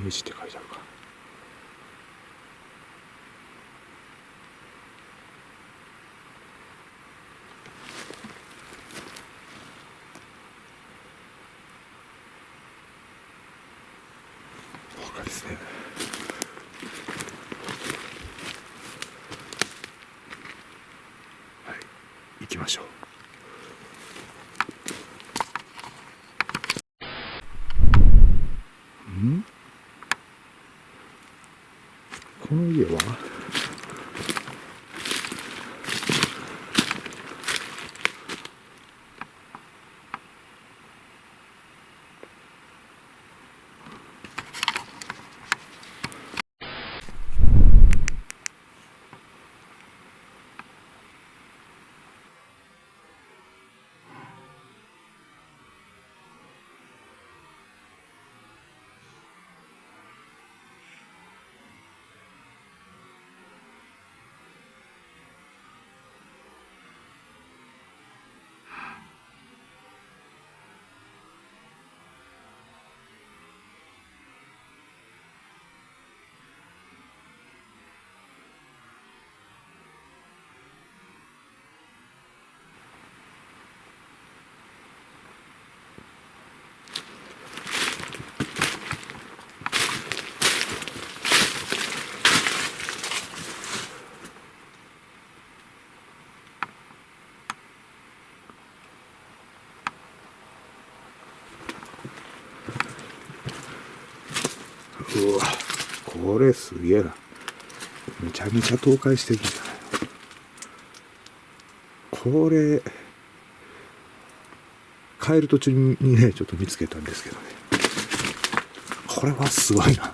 明治って書いてあるか。お墓ですね。はい、行きましょう。この家はうわ、これすげえな。めちゃめちゃ倒壊してるじゃないの。これ、帰る途中にね、ちょっと見つけたんですけどね。これはすごいな。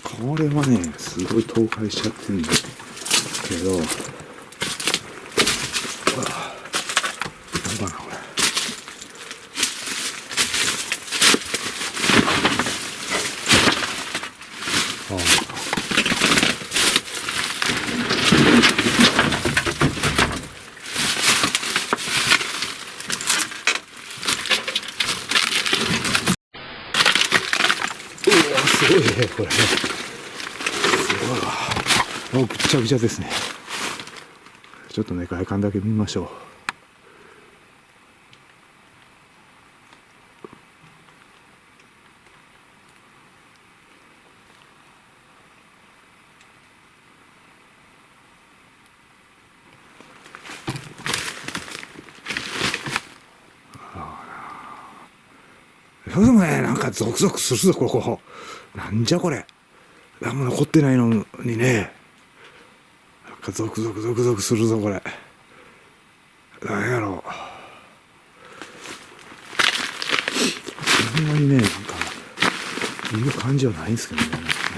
これはね、すごい倒壊しちゃってるんだけど、なんかな、これ。うわ、すごいね、これね。すごいわ。もうぐっちゃぐちゃですね。ちょっとね、外観だけ見ましょう。それでもね、なんかゾクゾクするぞ、ここ。なんじゃこれ。何も残ってないのにね。なんかゾクゾクゾクゾクするぞ、これ。なんやろう。ほんまにね、なんか、いい感じはないんですけどね。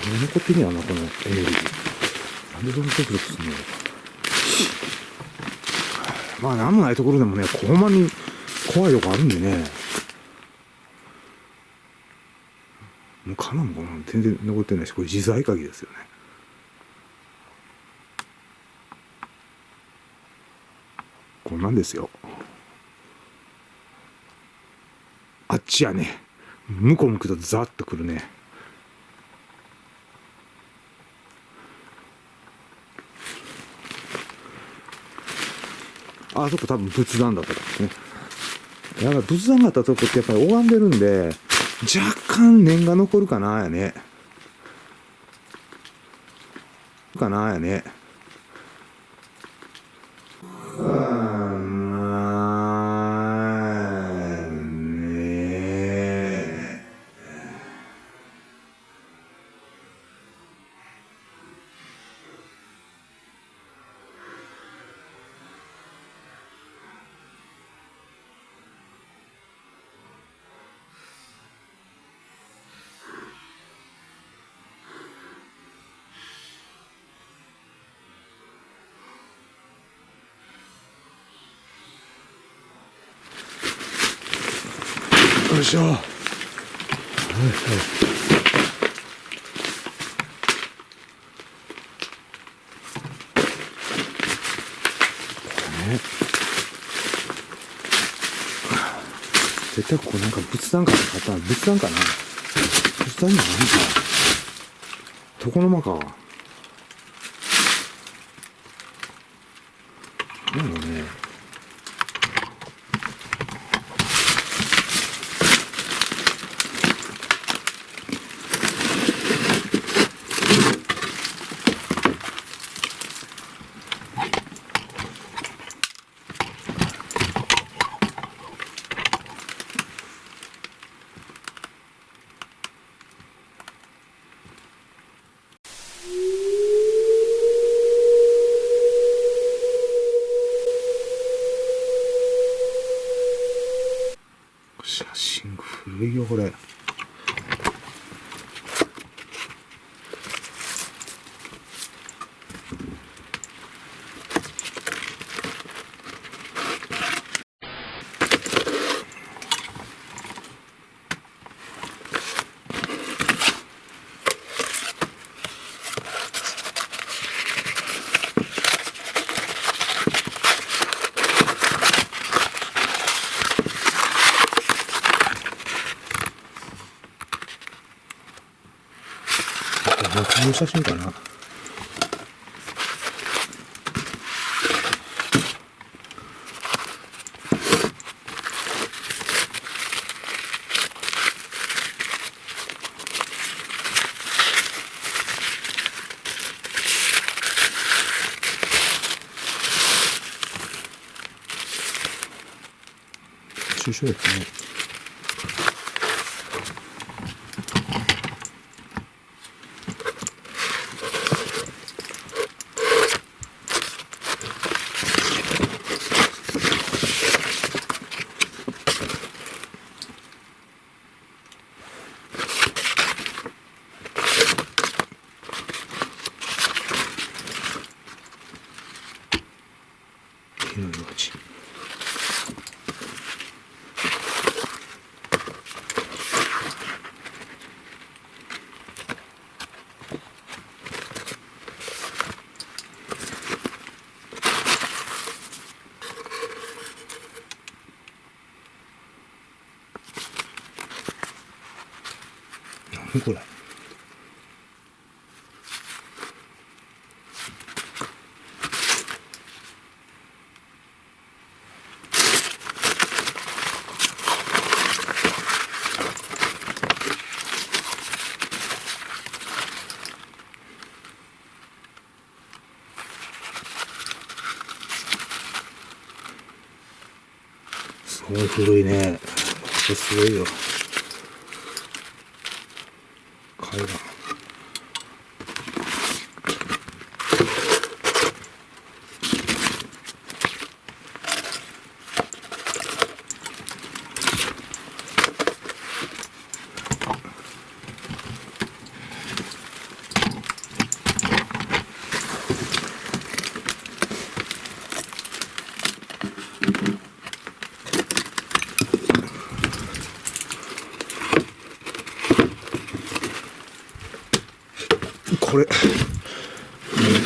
何が残ってんねやな、このエネルギー。なんでそんなゾクゾクするの。まあ、なんもないところでもね、ほんまに怖いとこあるんでね。もう金も全然残ってないし、これ自在鍵ですよね。こんなんですよ。あっちやね。向こう向くとザッとくるね。あそこ多分仏壇だったからね。やっぱり仏壇があったとこってやっぱり拝んでるんで、若干念が残るかなやね。かなやね。よいしょ。はいはい。絶対ここなんか仏壇かなかったな。仏壇かな、仏壇じゃないか、床の間か。なんだね。写真古いよこれ。この写真かな。抽象ですね。火の用地。何これ。すごい古いね。これすごいよ。海岸。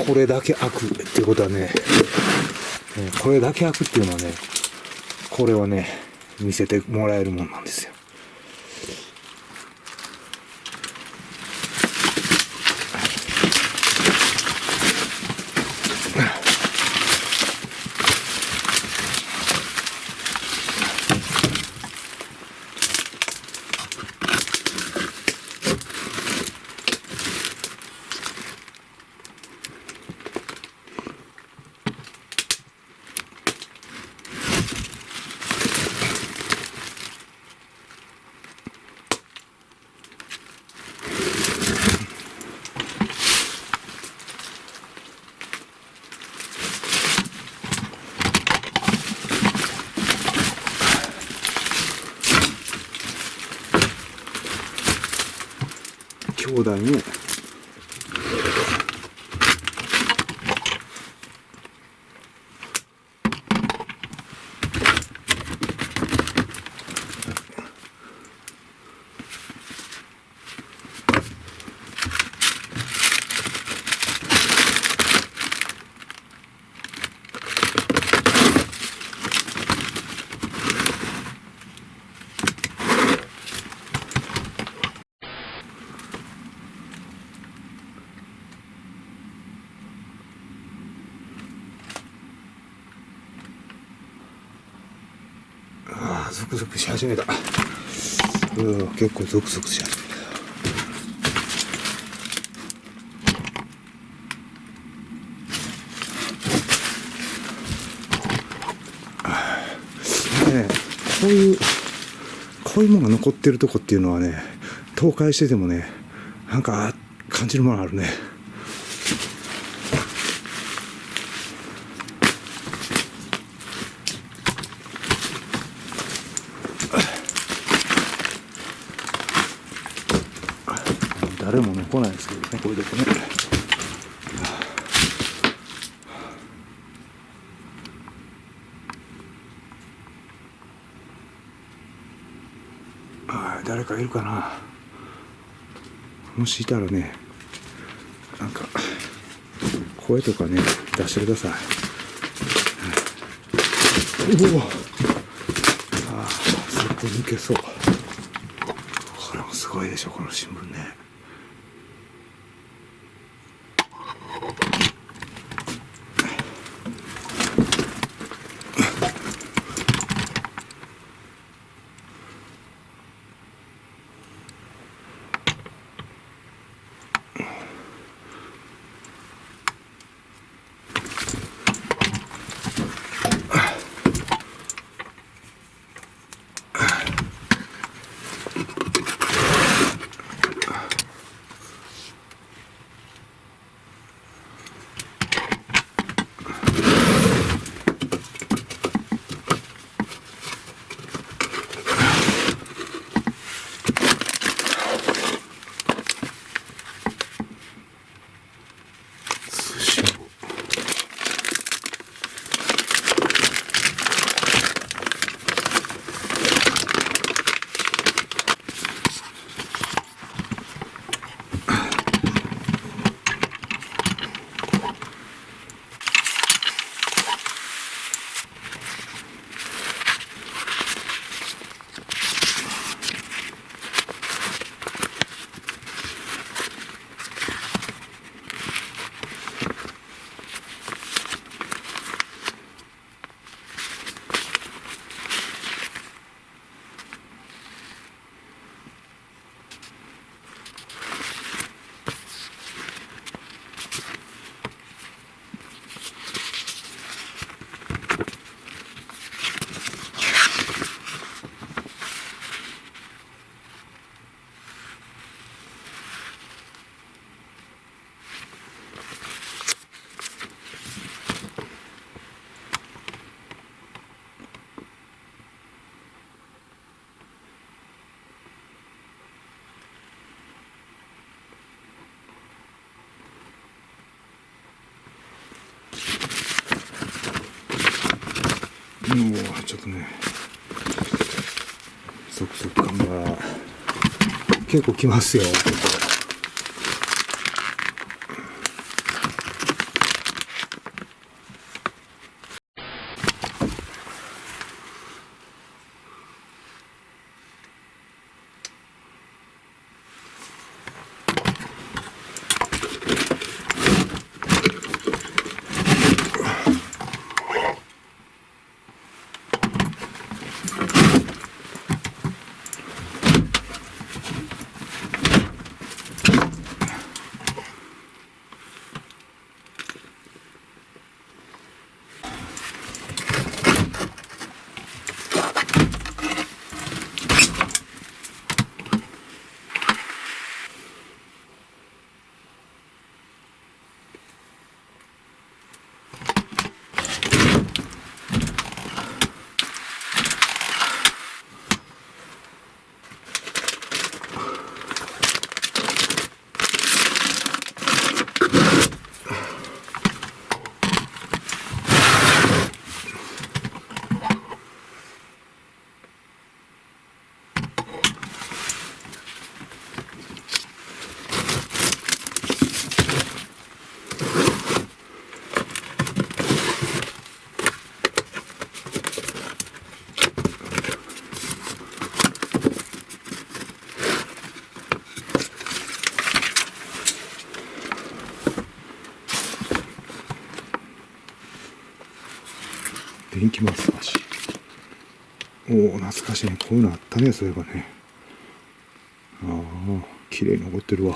これだけ開くっていうことはね、これだけ開くっていうのはね、これをね、見せてもらえるもんなんですよ。兄弟ね。クゾクし始めた。結構ゾクゾクし始めた。ね、こういうものが残ってるとこっていうのはね、倒壊しててもね、なんか感じるものあるね。誰もね来ないですけどね、これだとね。誰かいるかな。もしいたらね、なんか声とかね出してください。おお、そこ抜けそう。これもすごいでしょ、この新聞ね。ちょっとね、ゾクゾク感が結構きますよ。電気マッサージ。おお、懐かしいね。こういうのあったね、そういえばね。ああ、綺麗に残ってるわ。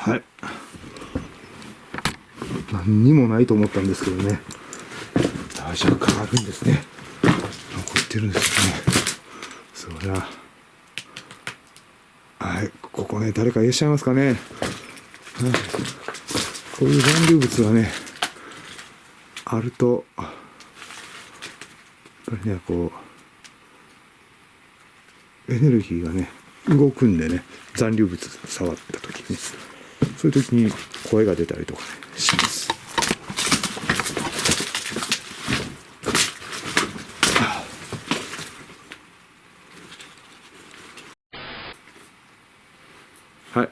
はい。何にもないと思ったんですけどね。若干あるんですね。残ってるんですね。そりゃ。はい、ここね、誰かいらっしゃいますかね。はい、こういう残留物がね、あると、やっぱりね、こう、エネルギーがね、動くんでね、残留物触った時にね、そういう時に声が出たりとかね、します。はい、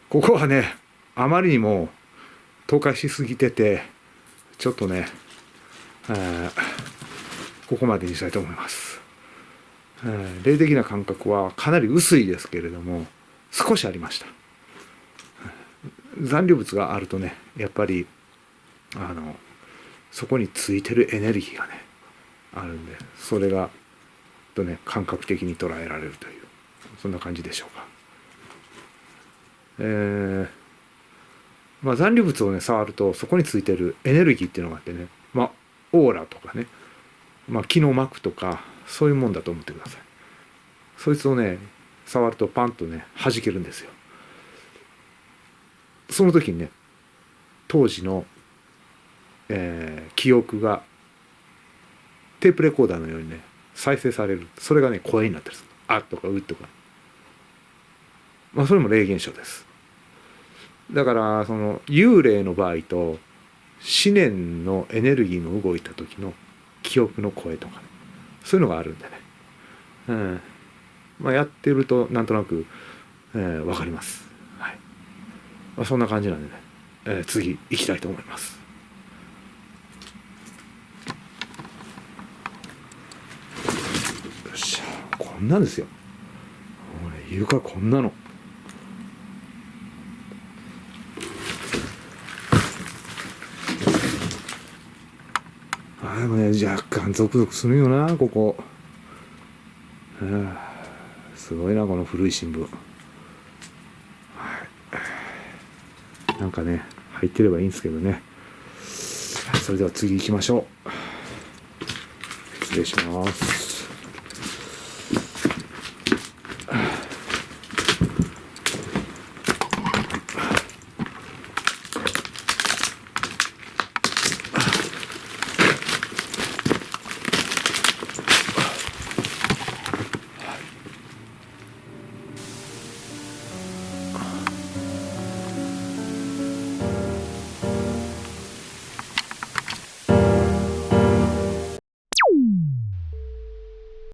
ここはね、あまりにも透過しすぎてて、ちょっとね、ここまでにしたいと思います。霊的な感覚はかなり薄いですけれども、少しありました。残留物があるとね、やっぱりそこについてるエネルギーがねあるんで、それがね感覚的に捉えられるという、そんな感じでしょうか。残留物をね触ると、そこについてるエネルギーっていうのがあってね、オーラとかね、気の膜とかそういうもんだと思ってください。そいつをね触るとパンとね弾けるんですよ。その時にね、当時の、記憶がテープレコーダーのようにね再生される。それがね声になってるんです。あとかうとか、それも霊現象です。だからその幽霊の場合と思念のエネルギーの動いた時の記憶の声とかね、そういうのがあるんでね、やってるとなんとなく、分かります。はい。そんな感じなんでね、次行きたいと思います。よっしゃ、こんなんですよ。床こんなの。でもね、若干ゾクゾクするよな、ここ。すごいな、この古い新聞。なんかね、入ってればいいんですけどね。それでは次行きましょう。失礼します。